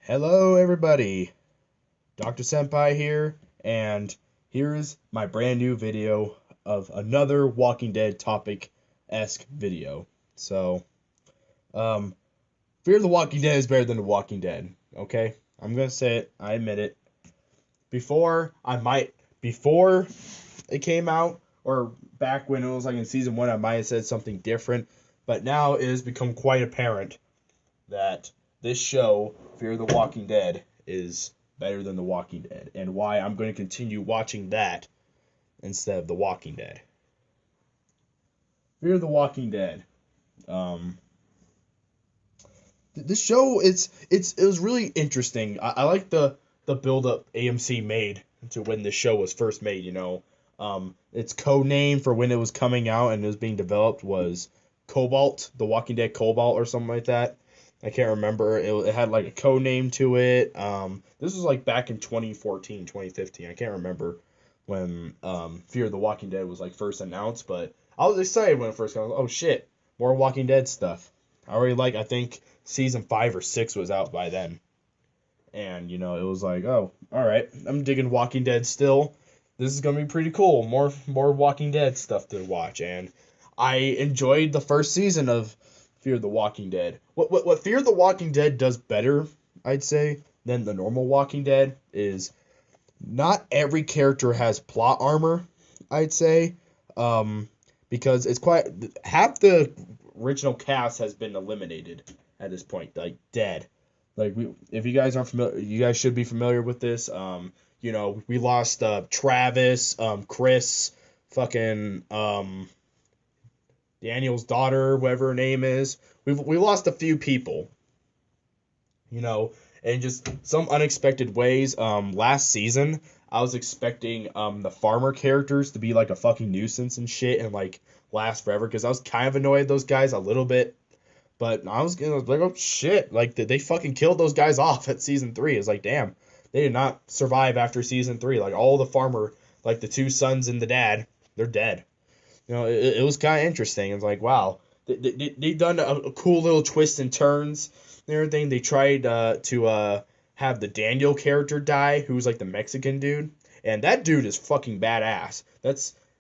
Hello, everybody. Dr. Senpai here, and here's my brand new video of another Walking Dead topic-esque video. So, um, Fear the Walking Dead is better than The Walking Dead, okay? I'm gonna say it, I admit it. Before it came out, or back when it was like in season 1, I might have said something different, but now it has become quite apparent that this show, Fear the Walking Dead, is better than The Walking Dead, and why I'm going to continue watching that instead of The Walking Dead. Fear the Walking Dead. Um, this show it was really interesting. I like the build up AMC made to when the show was first made. Its code name for when it was coming out and it was being developed was Cobalt, The Walking Dead Cobalt or something like that. I can't remember. It had like a code name to it. This was like back in 2014, 2015. I can't remember when Fear the Walking Dead was like first announced, but I was excited when it first came out. Oh shit, more Walking Dead stuff. I think season 5 or 6 was out by then. And it was like, oh, all right, I'm digging Walking Dead still. This is gonna be pretty cool. More Walking Dead stuff to watch, and I enjoyed the first season of Fear the Walking Dead. What Fear the Walking Dead does better, I'd say, than the normal Walking Dead is not every character has plot armor. I'd say, um, because it's quite half the original cast has been eliminated at this point, like dead. Like if you guys aren't familiar, you guys should be familiar with this. We lost Travis, Chris, fucking Daniel's daughter, whatever her name is. We lost a few people, you know, in just some unexpected ways. Last season I was expecting the farmer characters to be like a fucking nuisance and shit and like last forever because I was kind of annoyed at those guys a little bit. But I was like, oh shit, like they fucking killed those guys off at season 3. It's like, damn, they did not survive after season 3. Like all the farmer, like the two sons and the dad, they're dead. It was kind of interesting. It's like, wow, they done a cool little twists and turns and everything. They tried to have the Daniel character die, who's like the Mexican dude, and that dude is fucking badass.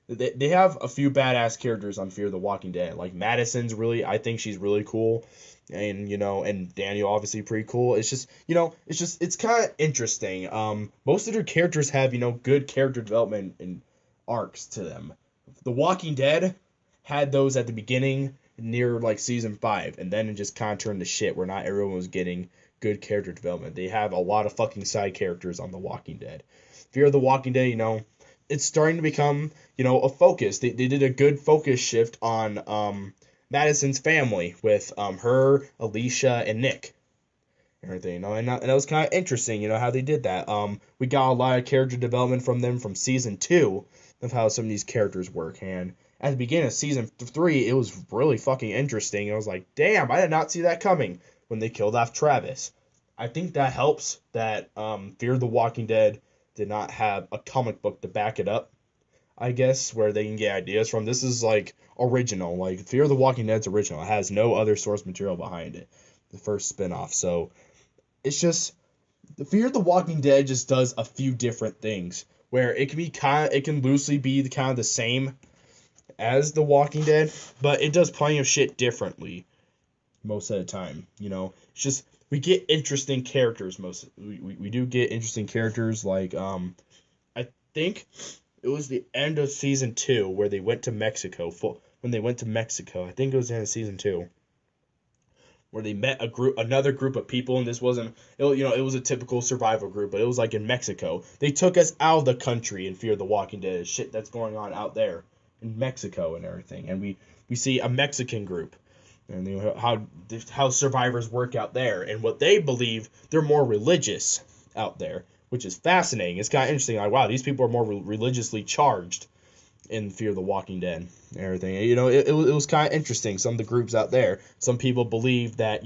They have a few badass characters on Fear the Walking Dead. Like Madison's I think she's really cool, and Daniel obviously pretty cool. It's kind of interesting. Most of their characters have good character development and arcs to them. The Walking Dead had those at the beginning near like season 5, and then it just kind of turned to shit where not everyone was getting good character development. They have a lot of fucking side characters on The Walking Dead. Fear the Walking Dead, it's starting to become, a focus. They did a good focus shift on Madison's family with her, Alicia, and Nick. Everything, and that was kind of interesting, how they did that. We got a lot of character development from them from season 2 of how some of these characters work. And at the beginning of season 3, it was really fucking interesting. I was like, damn, I did not see that coming when they killed off Travis. I think that helps that Fear the Walking Dead did not have a comic book to back it up, I guess, where they can get ideas from. This is like original. Like Fear the Walking Dead's original. It has no other source material behind it. The first spinoff. So it's just the Fear the Walking Dead just does a few different things where it can loosely be the same as The Walking Dead, but it does plenty of shit differently most of the time. It's just we get interesting characters we do get interesting characters like I think it was the end of season 2 where they went to Mexico. When they went to Mexico, I think it was the end of season 2 where they met another group of people, and this wasn't, it was a typical survival group, but it was like in Mexico. They took us out of the country in Fear the Walking Dead, shit that's going on out there in Mexico and everything, and we see a Mexican group, and how survivors work out there, and what they believe they're more religious out there, which is fascinating. It's kind of interesting. Like, wow, these people are more religiously charged in Fear the Walking Dead and everything. It was kind of interesting. Some of the groups out there, some people believe that,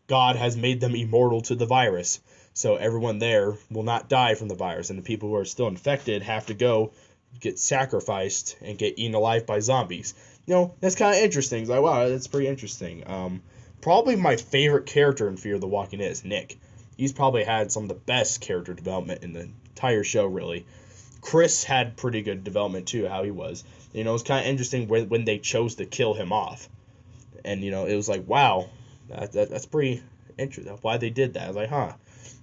God has made them immortal to the virus. So everyone there will not die from the virus. And the people who are still infected have to go get sacrificed and get eaten alive by zombies. That's kind of interesting. It's like, wow, that's pretty interesting. Probably my favorite character in Fear the Walking Dead is Nick. he's probably had some of the best character development in the entire show, really. Chris had pretty good development too, how he was. You know, it's kind of interesting when they chose to kill him off, and you know, it was like, wow, that's pretty interesting. Why they did that? I was like, huh.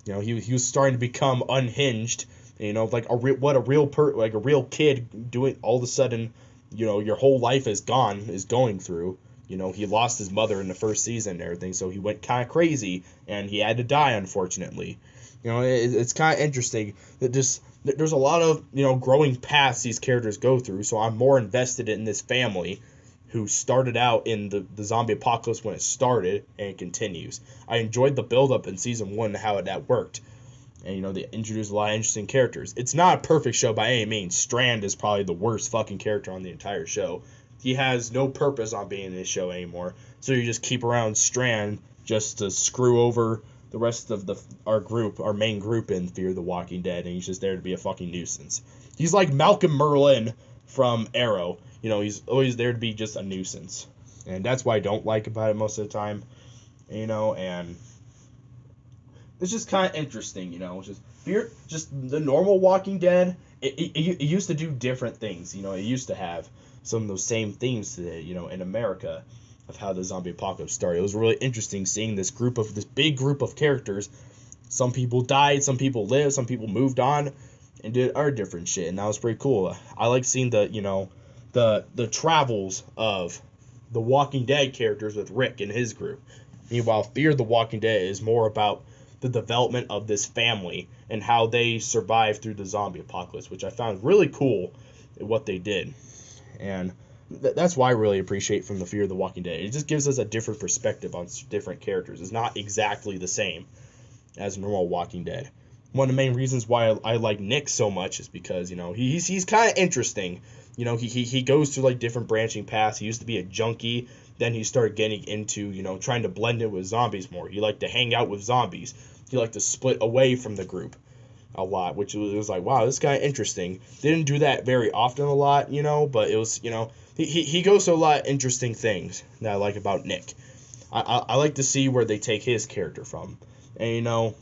You know, he was starting to become unhinged. You know, like what a like a real kid doing all of a sudden. You know, your whole life is going through. You know, he lost his mother in the first season and everything, so he went kind of crazy, and he had to die, unfortunately. You know, it's kind of interesting that there's a lot of, you know, growing paths these characters go through, so I'm more invested in this family who started out in the zombie apocalypse when it started, and it continues. I enjoyed the build-up in Season 1 and how that worked. And, you know, they introduced a lot of interesting characters. It's not a perfect show by any means. Strand is probably the worst fucking character on the entire show. He has no purpose on being in this show anymore. So you just keep around Strand just to screw over the rest of our main group in Fear the Walking Dead, and he's just there to be a fucking nuisance. He's like Malcolm Merlyn from Arrow. You know, he's always there to be just a nuisance. And that's what I don't like about it most of the time. You know, and it's just kind of interesting, you know, just the normal Walking Dead. It used to do different things, you know. It used to have some of those same themes today, you know, in America, of how the zombie apocalypse started. It was really interesting seeing this big group of characters. Some people died, some people lived, some people moved on and did other different shit, and that was pretty cool. I like seeing the travels of the Walking Dead characters with Rick and his group. Meanwhile, Fear the Walking Dead is more about the development of this family and how they survived through the zombie apocalypse, which I found really cool in what they did. And that's why I really appreciate from the Fear of the Walking Dead. It just gives us a different perspective on different characters. It's not exactly the same as normal Walking Dead. One of the main reasons why I like Nick so much is because, you know, he's kind of interesting. You know, he goes through like different branching paths. He used to be a junkie. Then he started getting into, you know, trying to blend in with zombies more. He liked to hang out with zombies. He liked to split away from the group a lot, which was like, wow, this guy interesting. Didn't do that very often a lot, you know, but it was, you know, he goes to a lot of interesting things that I like about Nick. I like to see where they take his character from. And, you know,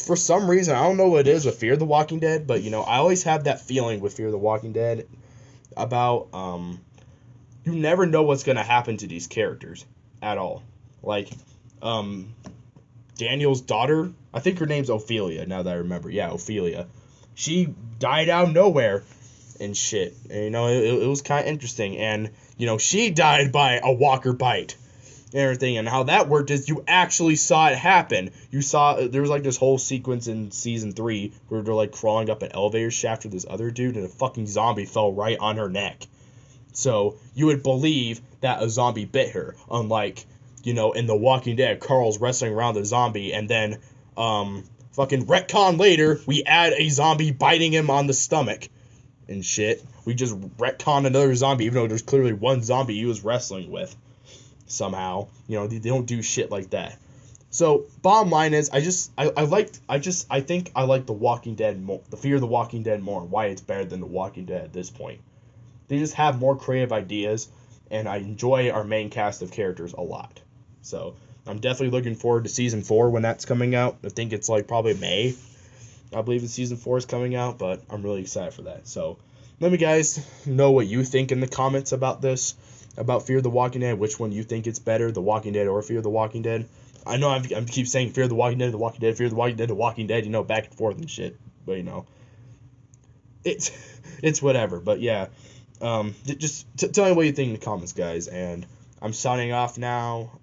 for some reason, I don't know what it is with Fear the Walking Dead, but, you know, I always have that feeling with Fear the Walking Dead about, you never know what's going to happen to these characters at all. Like, Daniel's daughter, I think her name's Ophelia, now that I remember. Yeah, Ophelia. She died out of nowhere and shit. And, you know, it was kind of interesting. And, you know, she died by a walker bite and everything. And how that worked is you actually saw it happen. You saw, there was like this whole sequence in Season 3 where they're like crawling up an elevator shaft with this other dude, and a fucking zombie fell right on her neck. So you would believe that a zombie bit her, unlike, you know, in The Walking Dead, Carl's wrestling around the zombie, and then, fucking retcon later, we add a zombie biting him on the stomach and shit. We just retcon another zombie, even though there's clearly one zombie he was wrestling with somehow. You know, they don't do shit like that. So, bottom line is, I think I like The Walking Dead more, the Fear of the Walking Dead more, why it's better than The Walking Dead at this point. They just have more creative ideas, and I enjoy our main cast of characters a lot. So I'm definitely looking forward to Season 4 when that's coming out. I think it's like probably May, I believe the Season 4 is coming out, but I'm really excited for that. So let me guys know what you think in the comments about this, about Fear the Walking Dead, which one you think it's better, The Walking Dead or Fear the Walking Dead. I know I keep saying Fear the Walking Dead, The Walking Dead, Fear the Walking Dead, The Walking Dead, you know, back and forth and shit, but you know, it's whatever. But yeah, just tell me what you think in the comments, guys, and I'm signing off now.